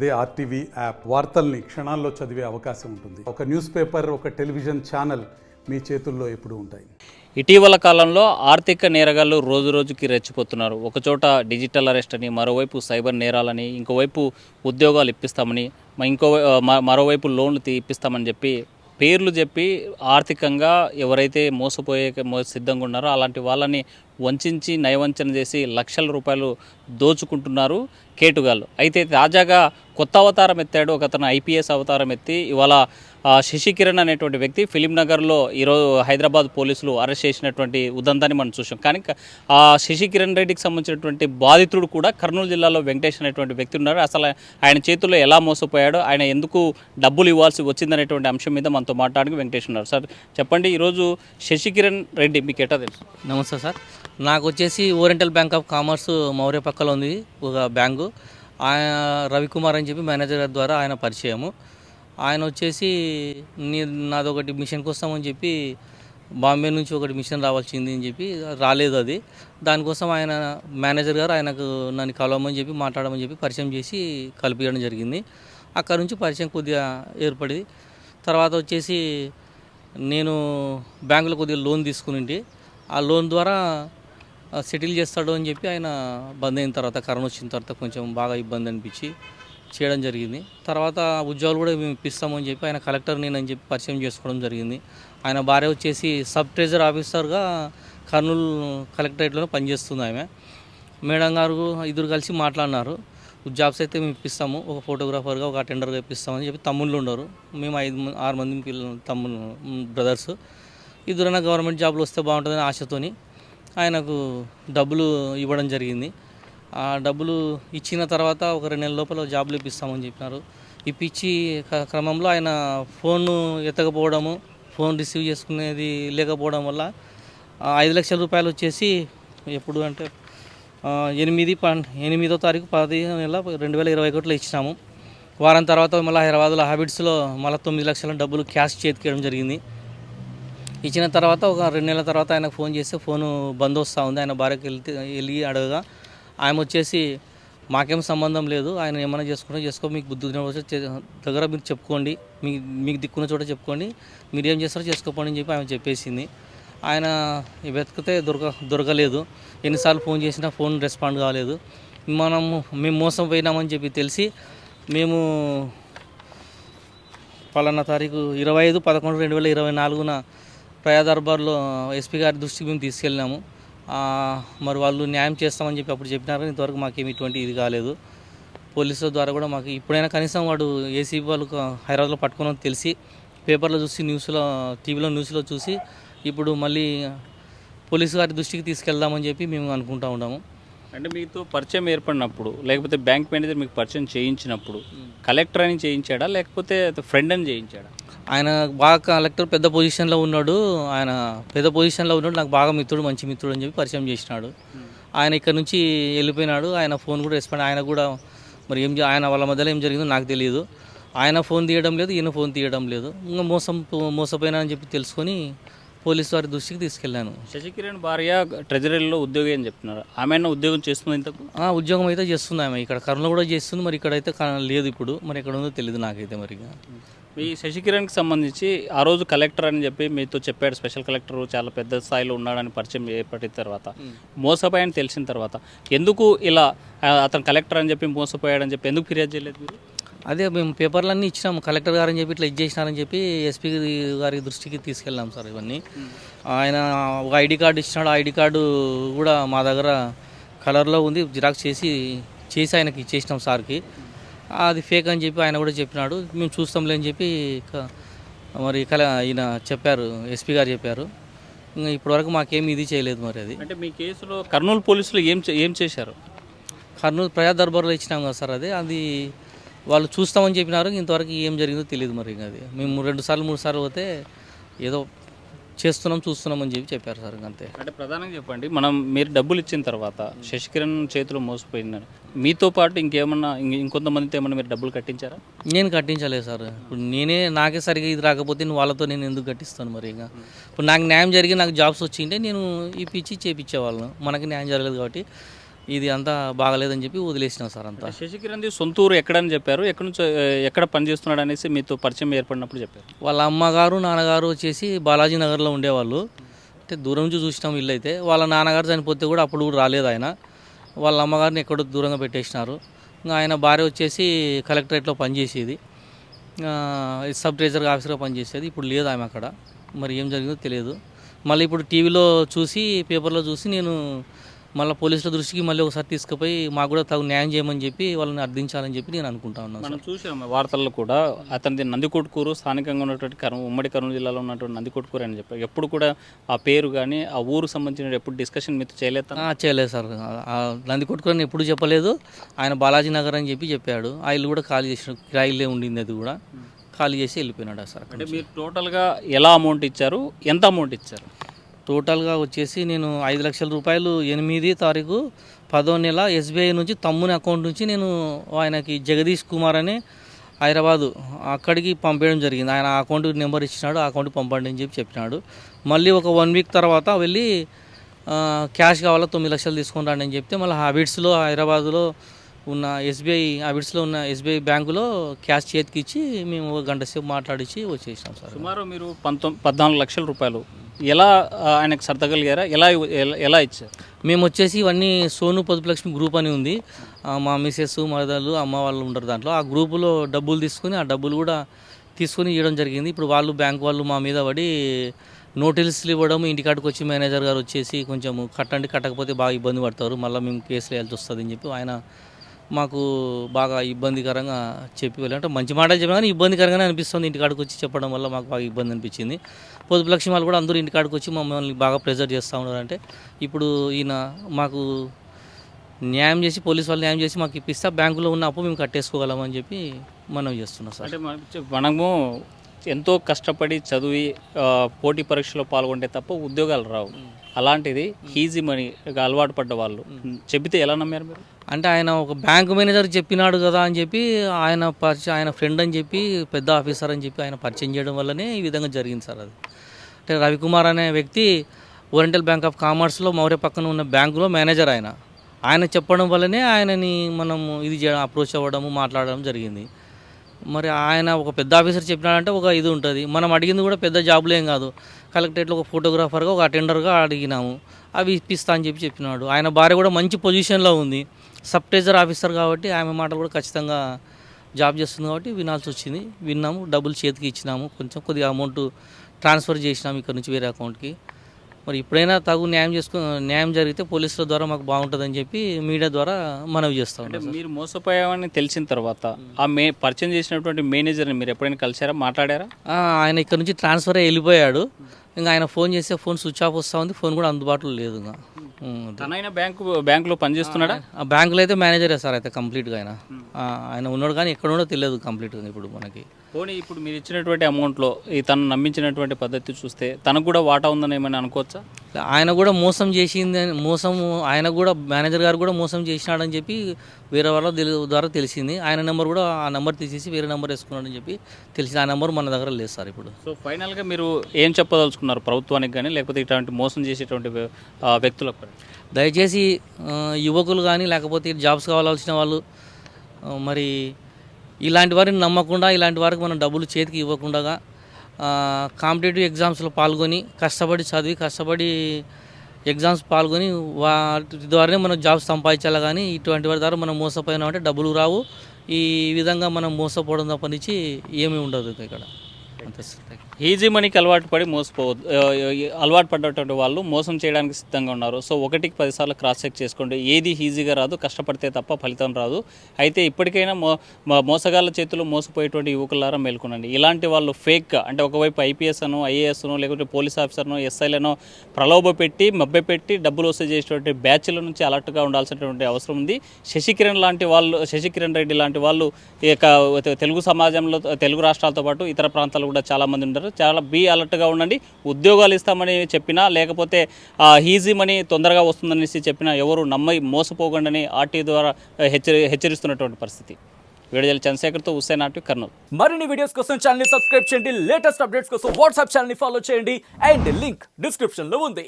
అదే RTV app వార్తల్ని క్షణాల్లో చదివే అవకాశం ఉంటుంది. ఒక న్యూస్ పేపర్, ఒక టెలివిజన్ ఛానల్ మీ చేతుల్లో ఎప్పుడూ ఉంటాయి. ఇటీవల కాలంలో ఆర్థిక నేరగాళ్లు రోజు రోజుకి రెచ్చిపోతున్నారు. ఒకచోట డిజిటల్ అరెస్ట్ అని, మరోవైపు సైబర్ నేరాలని, ఇంకోవైపు ఉద్యోగాలు ఇప్పిస్తామని, మరోవైపు లోన్లు ఇప్పిస్తామని చెప్పి పేర్లు చెప్పి ఆర్థికంగా ఎవరైతే మోసపోయే సిద్ధంగా ఉన్నారో అలాంటి వాళ్ళని వంచి నయవంచన చేసి లక్షల రూపాయలు దోచుకుంటున్నారు కేటుగాళ్ళు. అయితే తాజాగా కొత్త అవతారం ఎత్తాడు ఒకతను, ఐపీఎస్ అవతారం ఎత్తి ఇవాళ శశికిరణ్ అనేటువంటి వ్యక్తి ఫిలింనగర్లో ఈరోజు హైదరాబాద్ పోలీసులు అరెస్ట్ చేసినటువంటి ఉదంతాన్ని మనం చూసాం. కానీ ఆ శశికిరణ్ రెడ్డికి సంబంధించినటువంటి బాధితుడు కూడా కర్నూలు జిల్లాలో వెంకటేష్ అనేటువంటి వ్యక్తి ఉన్నారు. అసలు ఆయన చేతుల్లో ఎలా మోసపోయాడో, ఆయన ఎందుకు డబ్బులు ఇవ్వాల్సి వచ్చిందనేటువంటి అంశం మీద మనతో మాట్లాడడానికి వెంకటేష్ ఉన్నారు. సార్ చెప్పండి, ఈరోజు శశికిరణ్ రెడ్డి మీకు ఎట్లా తెలుసు? నమస్తే సార్, నాకు వచ్చేసి oriental bank of commerce Maurya పక్కలో ఉంది ఒక బ్యాంకు. ఆయన రవికుమార్ అని చెప్పి మేనేజర్ గారి ద్వారా ఆయన పరిచయము. ఆయన వచ్చేసి నాదొకటి మిషన్కి వస్తామని చెప్పి బాంబే నుంచి ఒకటి మిషన్ రావాల్సింది అని చెప్పి రాలేదు అది. దానికోసం ఆయన మేనేజర్ గారు ఆయనకు నన్ను కలవమని చెప్పి మాట్లాడమని చెప్పి పరిచయం చేసి కలిపించడం జరిగింది. అక్కడ నుంచి పరిచయం కొద్దిగా ఏర్పడి తర్వాత వచ్చేసి నేను బ్యాంకులో కొద్దిగా లోన్ తీసుకుని ఆ లోన్ ద్వారా సెటిల్ చేస్తాడు అని చెప్పి ఆయన బంద్ అయిన తర్వాత, కరోనా వచ్చిన తర్వాత కొంచెం బాగా ఇబ్బంది అనిపించి చేయడం జరిగింది. తర్వాత ఉద్యోగాలు కూడా మేము ఇప్పిస్తామని చెప్పి ఆయన కలెక్టర్ నేనని చెప్పి పరిచయం చేసుకోవడం జరిగింది. ఆయన భార్య వచ్చేసి సబ్ ట్రెజరీ ఆఫీసర్గా కర్నూలు కలెక్టరేట్లో పనిచేస్తుంది ఆమె. మేడం గారు ఇద్దరు కలిసి మాట్లాడినారు, జాబ్స్ అయితే మేము ఇప్పిస్తాము, ఒక ఫోటోగ్రాఫర్గా ఒక అటెండర్గా ఇప్పిస్తామని చెప్పి తమ్ముళ్ళు ఉండరు. మేము 6 మంది తమ్ముళ్ళు బ్రదర్స్. ఇద్దరైనా గవర్నమెంట్ జాబ్లు వస్తే బాగుంటుందని ఆశతోని ఆయనకు డబ్బులు ఇవ్వడం జరిగింది. ఆ డబ్బులు ఇచ్చిన తర్వాత ఒక 2 నెలల లోపల జాబులు ఇప్పిస్తామని చెప్పినారు. ఇప్పించి క్రమంలో ఆయన ఫోన్ ఎత్తకపోవడము, ఫోన్ రిసీవ్ చేసుకునేది లేకపోవడం వల్ల 5 లక్షల రూపాయలు వచ్చేసి ఎప్పుడు అంటే 8వ తారీఖు 10 నెల 2021లో ఇచ్చినాము. వారం తర్వాత మళ్ళీ హైదరాబాద్లో హ్యాబిట్స్లో మళ్ళీ 9 లక్షల డబ్బులు క్యాష్ చేతికేయడం జరిగింది. ఇచ్చిన తర్వాత ఒక 2 నెలల తర్వాత ఆయనకు ఫోన్ చేస్తే ఫోను బంద్ వస్తూ ఉంది. ఆయన భార్యకి వెళ్ళి అడగగా ఆయన వచ్చేసి మాకేం సంబంధం లేదు, ఆయన ఏమైనా చేసుకో, మీకు బుద్ధి దగ్గర మీరు చెప్పుకోండి, మీకు దిక్కున్న చోట చెప్పుకోండి, మీరు ఏం చేస్తారో చేసుకోండి అని చెప్పి ఆమె చెప్పేసింది. ఆయన వెతికితే దొరకలేదు. ఎన్నిసార్లు ఫోన్ చేసినా ఫోన్ రెస్పాండ్ కాలేదు. మేము మోసం పోయినామని చెప్పి తెలిసి మేము పలానా తారీఖు 25/11/2024 ప్రయా దర్బార్లో ఎస్పీ గారి దృష్టికి మేము తీసుకెళ్ళినాము. మరి వాళ్ళు న్యాయం చేస్తామని చెప్పి అప్పుడు చెప్పినారు. ఇంతవరకు మాకేమి ఇటువంటి ఇది కాలేదు. పోలీసుల ద్వారా కూడా మాకు ఇప్పుడైనా కనీసం వాడు ఏసీబీ వాళ్ళు హైదరాబాద్లో పట్టుకుని తెలిసి పేపర్లో చూసి టీవీలో న్యూస్లో చూసి ఇప్పుడు మళ్ళీ పోలీసు గారి దృష్టికి తీసుకెళ్దామని చెప్పి మేము అనుకుంటా ఉన్నాము. అంటే మీతో పరిచయం ఏర్పడినప్పుడు, లేకపోతే బ్యాంక్ మేనేజర్ మీకు పరిచయం చేయించినప్పుడు కలెక్టర్ అని చేయించాడా, లేకపోతే ఫ్రెండ్ అని చేయించాడా? ఆయన బాగా కలెక్టర్ పెద్ద పొజిషన్లో ఉన్నాడు, నాకు బాగా మంచి మిత్రుడు అని చెప్పి పరిచయం చేసినాడు. ఆయన ఇక్కడ నుంచి వెళ్ళిపోయినాడు. ఆయన ఫోన్ కూడా రెస్పాండ్, ఆయన కూడా మరి ఆయన వాళ్ళ మధ్యలో ఏం జరిగిందో నాకు తెలియదు. ఆయన ఫోన్ తీయడం లేదు, ఈయన ఫోన్ తీయడం లేదు. ఇంకా మోసపోయినా అని చెప్పి తెలుసుకొని పోలీసు వారి దృష్టికి తీసుకెళ్ళాను. శశికిరణ్ భార్య ట్రెజరీలో ఉద్యోగం అని చెప్తున్నారు. ఆమె ఉద్యోగం చేస్తుంది ఇంతకు? ఉద్యోగం అయితే చేస్తుంది ఆమె, ఇక్కడ కర్నూలు కూడా చేస్తుంది. మరి ఇక్కడైతే లేదు, ఇప్పుడు మరి ఎక్కడ ఉందో తెలియదు నాకైతే. మరి ఈ శశికిరణ్కి సంబంధించి ఆ రోజు కలెక్టర్ అని చెప్పి మీతో చెప్పాడు, స్పెషల్ కలెక్టర్ చాలా పెద్ద స్థాయిలో ఉన్నాడని పరిచయం ఏర్పడిన తర్వాత, మోసపోయాయని తెలిసిన తర్వాత ఎందుకు ఇలా అతను కలెక్టర్ అని చెప్పి మోసపోయాడని చెప్పి ఎందుకు ఫిర్యాదు చేయలేదు మీరు? అదే మేము పేపర్లన్నీ ఇచ్చినాము, కలెక్టర్ గారని చెప్పి ఇట్లా చేసినారని చెప్పి ఎస్పీ గారి దృష్టికి తీసుకెళ్ళాం సార్. ఇవన్నీ ఆయన ఒక ఐడి కార్డు ఇచ్చినాడు. ఐడి కార్డు కూడా మా దగ్గర కలర్లో ఉంది, జిరాక్స్ చేసి ఆయనకి ఇచ్చేసినాం సార్కి. అది ఫేక్ అని చెప్పి ఆయన కూడా చెప్పినాడు. మేము చూస్తాంలే అని చెప్పి మరి ఈయన చెప్పారు, ఎస్పీ గారు చెప్పారు. ఇంకా ఇప్పటివరకు మాకేమి ఇది చేయలేదు. మరి అది అంటే మీ కేసులో కర్నూలు పోలీసులు ఏం చేశారు? కర్నూలు ప్రయా దర్బార్లో ఇచ్చినాం కదా సార్. అది వాళ్ళు చూస్తామని చెప్పినారు. ఇంతవరకు ఏం జరిగిందో తెలియదు. మరి అది మేము 2 సార్లు 3 సార్లు పోతే ఏదో చూస్తున్నాం అని చెప్పి చెప్పారు సార్. అంతే. అంటే ప్రధానంగా చెప్పండి, మీరు డబ్బులు ఇచ్చిన తర్వాత శశికిరణ్ చేతిలో మోసపోయిందని మీతో పాటు ఇంకొంతమందితో ఏమన్నా మీరు డబ్బులు కట్టించారా? నేను కట్టించలేదు సార్. ఇప్పుడు నాకే సరిగా ఇది రాకపోతే వాళ్ళతో నేను ఎందుకు కట్టిస్తాను? మరి ఇప్పుడు నాకు న్యాయం జరిగి నాకు జాబ్స్ వచ్చింటే నేను ఇప్పించి చేపించేవాళ్ళను. మనకి న్యాయం జరగలేదు కాబట్టి ఇది అంతా బాగలేదని చెప్పి వదిలేసినాం సార్ అంతా. శశికిరణ్ సొంతూరు ఎక్కడని చెప్పారు, ఎక్కడి నుంచి ఎక్కడ పనిచేస్తున్నాడు అనేసి మీతో పరిచయం ఏర్పడినప్పుడు చెప్పారు. వాళ్ళ అమ్మగారు నాన్నగారు వచ్చేసి బాలాజీ నగర్లో ఉండేవాళ్ళు. అంటే దూరం నుంచి చూసినాం ఇల్లు అయితే. వాళ్ళ నాన్నగారు చనిపోతే కూడా అప్పుడు కూడా రాలేదు ఆయన. వాళ్ళ అమ్మగారిని ఎక్కడో దూరంగా పెట్టేసినారు. ఇంకా ఆయన భార్య వచ్చేసి కలెక్టరేట్లో పనిచేసేది, సబ్ ట్రెజరీ ఆఫీసర్గా పనిచేసేది. ఇప్పుడు లేదు ఆమె అక్కడ. మరి ఏం జరిగిందో తెలియదు. మళ్ళీ ఇప్పుడు టీవీలో చూసి పేపర్లో చూసి నేను మళ్ళీ పోలీసుల దృష్టికి మళ్ళీ ఒకసారి తీసుకుపోయి మాకు కూడా తగు న్యాయం చేయమని చెప్పి వాళ్ళని అర్థించాలని చెప్పి నేను అనుకుంటా ఉన్నాను. మనం చూసాము వార్తల్లో కూడా అతనిది నందికొట్కూరు, స్థానికంగా ఉన్నటువంటి ఉమ్మడి కర్నూలు జిల్లాలో ఉన్నటువంటి నందికొట్కూరు అని చెప్పారు. ఎప్పుడు కూడా ఆ పేరు కానీ ఆ ఊరు సంబంధించిన ఎప్పుడు డిస్కషన్ మీతో చేయలేదు? చేయలేదు సార్. నందికొట్కూరు అని ఎప్పుడు చెప్పలేదు. ఆయన బాలాజీ నగర్ అని చెప్పి చెప్పాడు. ఆ ఇల్లు కూడా ఖాళీ చేసిన, కిరాయిలే ఉండింది, అది కూడా ఖాళీ చేసి వెళ్ళిపోయినాడు సార్. అంటే మీరు టోటల్గా ఎలా అమౌంట్ ఇచ్చారు, ఎంత అమౌంట్ ఇచ్చారు? టోటల్గా వచ్చేసి నేను 5 లక్షల రూపాయలు 8వ తారీఖు 10వ నెల ఎస్బీఐ నుంచి తమ్ముని అకౌంట్ నుంచి నేను ఆయనకి జగదీష్ కుమార్ అని హైదరాబాదు అక్కడికి పంపేయడం జరిగింది. ఆయన అకౌంట్ నెంబర్ ఇచ్చినాడు, ఆ అకౌంట్ పంపండి అని చెప్పి చెప్పినాడు. మళ్ళీ ఒక 1 వీక్ తర్వాత వెళ్ళి క్యాష్ కావాలా 9 లక్షలు తీసుకొని రండి అని చెప్తే మళ్ళీ హ్యాబిట్స్లో హైదరాబాద్లో ఉన్న ఎస్బీఐ హ్యాబిట్స్లో ఉన్న ఎస్బీఐ బ్యాంకులో క్యాష్ చేతికి ఇచ్చి మేము 1 గంట సేపు మాట్లాడించి వచ్చేసినాం సార్. సుమారు మీరు 14 లక్షల రూపాయలు ఎలా ఆయనకు సర్దగలిగారా, ఎలా ఇచ్చారు? మేము వచ్చేసి ఇవన్నీ సోను పొదుపులక్ష్మి గ్రూప్ అని ఉంది. మా మిసెస్ మరదలు అమ్మ వాళ్ళు ఉంటారు దాంట్లో. ఆ గ్రూపులో డబ్బులు తీసుకుని ఆ డబ్బులు కూడా తీసుకుని ఇవ్వడం జరిగింది. ఇప్పుడు వాళ్ళు బ్యాంక్ వాళ్ళు మా మీద పడి నోటీసులు ఇవ్వడం, ఇంటికాడికి వచ్చి మేనేజర్ గారు వచ్చేసి కొంచెం కట్టకపోతే బాగా ఇబ్బంది పడతారు, మళ్ళీ మేము కేసులు వేయాల్సి వస్తుంది అని చెప్పి ఆయన మాకు బాగా ఇబ్బందికరంగా చెప్పి వెళ్ళి, అంటే మంచి మాటలు చెప్పినా కానీ ఇబ్బందికరంగానే అనిపిస్తుంది. ఇంటికాడికి వచ్చి చెప్పడం వల్ల మాకు బాగా ఇబ్బంది అనిపించింది. పొదుపులక్ష్మి వాళ్ళు కూడా అందరూ ఇంటికాడికి వచ్చి మమ్మల్ని బాగా ప్రెజర్ చేస్తూ ఉన్నారంటే ఇప్పుడు ఈయన మాకు న్యాయం చేసి, పోలీసు వాళ్ళు న్యాయం చేసి మాకు ఇప్పిస్తే బ్యాంకులో ఉన్న అప్పు మేము కట్టేసుకోగలమని చెప్పి మనం చేస్తున్నాం సార్. అంటే మనము ఎంతో కష్టపడి చదివి పోటీ పరీక్షలో పాల్గొంటే తప్ప ఉద్యోగాలు రావు. అలాంటిది ఈజీ మనీ అలవాటు పడ్డ వాళ్ళు చెబితే ఎలా నమ్మారు మీరు? అంటే ఆయన ఒక బ్యాంకు మేనేజర్ చెప్పినాడు కదా అని చెప్పి ఆయన ఫ్రెండ్ అని చెప్పి పెద్ద ఆఫీసర్ అని చెప్పి ఆయన పరిచయం చేయడం వల్లనే ఈ విధంగా జరిగింది సార్. అది అంటే రవికుమార్ అనే వ్యక్తి ఓరియంటల్ బ్యాంక్ ఆఫ్ కామర్స్లో మౌర్య పక్కన ఉన్న బ్యాంకులో మేనేజర్. ఆయన చెప్పడం వల్లనే ఆయనని మనము ఇది చేయడం, అప్రోచ్ అవ్వడము, మాట్లాడడం జరిగింది. మరి ఆయన ఒక పెద్ద ఆఫీసర్ చెప్పినాడంటే ఒక ఇది ఉంటుంది. మనం అడిగింది కూడా పెద్ద జాబులు ఏం కాదు. కలెక్టరేట్లో ఒక ఫోటోగ్రాఫర్గా, ఒక అటెండర్గా అడిగినాము, అవి ఇప్పిస్తా అని చెప్పి చెప్పినాడు. ఆయన భార్య కూడా మంచి పొజిషన్లో ఉంది, సబ్ ట్రెజరీ ఆఫీసర్ కాబట్టి ఆమె మాటలు కూడా ఖచ్చితంగా జాబ్ చేస్తుంది కాబట్టి వినాల్సి వచ్చింది. విన్నాము, డబ్బులు చేతికి ఇచ్చినాము, కొద్దిగా అమౌంట్ ట్రాన్స్ఫర్ చేసినాము ఇక్కడ నుంచి వేరే అకౌంట్కి. మరి ఇప్పుడైనా తగు న్యాయం జరిగితే పోలీసుల ద్వారా మాకు బాగుంటుందని చెప్పి మీడియా ద్వారా మనవి చేస్తాం. అంటే మీరు మోసపోయామని తెలిసిన తర్వాత ఆ పరిచయం చేసినటువంటి మేనేజర్ని మీరు ఎప్పుడైనా కలిసారా, మాట్లాడారా? ఆయన ఇక్కడ నుంచి ట్రాన్స్ఫర్ అయ్యి వెళ్ళిపోయాడు. ఇంకా ఆయన ఫోన్ చేస్తే ఫోన్ స్విచ్ ఆఫ్ వస్తూ ఉంది, ఫోన్ కూడా అందుబాటులో లేదు. ఇంకా తనైనా బ్యాంకులో పనిచేస్తున్నాడా? ఆ బ్యాంకులో అయితే మేనేజరే సార్. అయితే కంప్లీట్గా ఆయన ఉన్నాడు కానీ ఎక్కడ ఉండో తెలియదు కంప్లీట్గా ఇప్పుడు మనకి. పోనీ ఇప్పుడు మీరు ఇచ్చినటువంటి అమౌంట్లో తను నమ్మించినటువంటి పద్ధతి చూస్తే తనకు కూడా వాటా ఉందని ఏమైనా అనుకోవచ్చా? ఆయన కూడా మోసం చేసిందని, ఆయన కూడా మేనేజర్ గారు కూడా మోసం చేసినాడని చెప్పి వేరే వాళ్ళ ద్వారా తెలిసింది. ఆయన నెంబర్ కూడా ఆ నెంబర్ తీసేసి వేరే నెంబర్ వేసుకున్నాడని చెప్పి తెలిసింది. ఆ నెంబర్ మన దగ్గర లేదు సార్ ఇప్పుడు. సో ఫైనల్గా మీరు ఏం చెప్పదలుచుకున్నారు ప్రభుత్వానికి కానీ, లేకపోతే ఇట్లాంటి మోసం చేసేటువంటి వ్యక్తులకు? దయచేసి యువకులు కానీ లేకపోతే జాబ్స్ కావాల్సిన వాళ్ళు మరి ఇలాంటి వారిని నమ్మకుండా, ఇలాంటి వారికి మనం డబ్బులు చేతికి ఇవ్వకుండా కాంపిటేటివ్ ఎగ్జామ్స్లో పాల్గొని కష్టపడి ఎగ్జామ్స్ పాల్గొని వాటి ద్వారానే మనం జాబ్స్ సంపాదించాలి. కానీ ఇటువంటి వారి ద్వారా మనం మోసపోయినామంటే డబ్బులు రావు. ఈ విధంగా మనం మోసపోవడం తప్పనిచ్చి ఏమీ ఉండదు ఇక్కడ. అంతే సార్. ఈజీ మనీకి అలవాటు పడ్డటువంటి వాళ్ళు మోసం చేయడానికి సిద్ధంగా ఉన్నారు. సో 1కి 10 సార్లు క్రాస్ చెక్ చేసుకోండి. ఏది ఈజీగా రాదు, కష్టపడితే తప్ప ఫలితం రాదు. అయితే ఇప్పటికైనా మోసగాళ్ళ చేతుల్లో మోసపోయేటువంటి యువకులారా మేల్కొనండి. ఇలాంటి వాళ్ళు ఫేక్గా, అంటే ఒకవైపు ఐపీఎస్ అనో, ఐఏఎస్ అనో, లేకపోతే పోలీస్ ఆఫీసర్నో, ఎస్ఐలనో ప్రలోభపెట్టి మభ్యపెట్టి డబ్బులు వసూలు చేసేటువంటి బ్యాచ్ల నుంచి అలర్ట్గా ఉండాల్సినటువంటి అవసరం ఉంది. శశికిరణ్ రెడ్డి లాంటి వాళ్ళు తెలుగు సమాజంలో, తెలుగు రాష్ట్రాలతో పాటు ఇతర ప్రాంతాలు కూడా చాలామంది ఉంటారు. చాలా అలర్ట్గా ఉండండి. ఉద్యోగాలు ఇస్తామని చెప్పినా, లేకపోతే ఈజీ మనీ తొందరగా వస్తుందనేసి చెప్పినా ఎవరు నమ్మి మోసపోకండి ఆర్టీ ద్వారా హెచ్చరిస్తున్నటువంటి పరిస్థితి. వీడియోలు చంద్రశేఖర్తో హుస్సేన్ ఆర్టీ, కర్నూలు. మరిన్ని వీడియోస్ కోసం ఛానల్ ని సబ్స్క్రైబ్ చేయండి. లేటెస్ట్ అప్డేట్స్ కోసం వాట్సాప్ ఛానల్ ని ఫాలో చేయండి. అండ్ లింక్ డిస్క్రిప్షన్ లో ఉంది.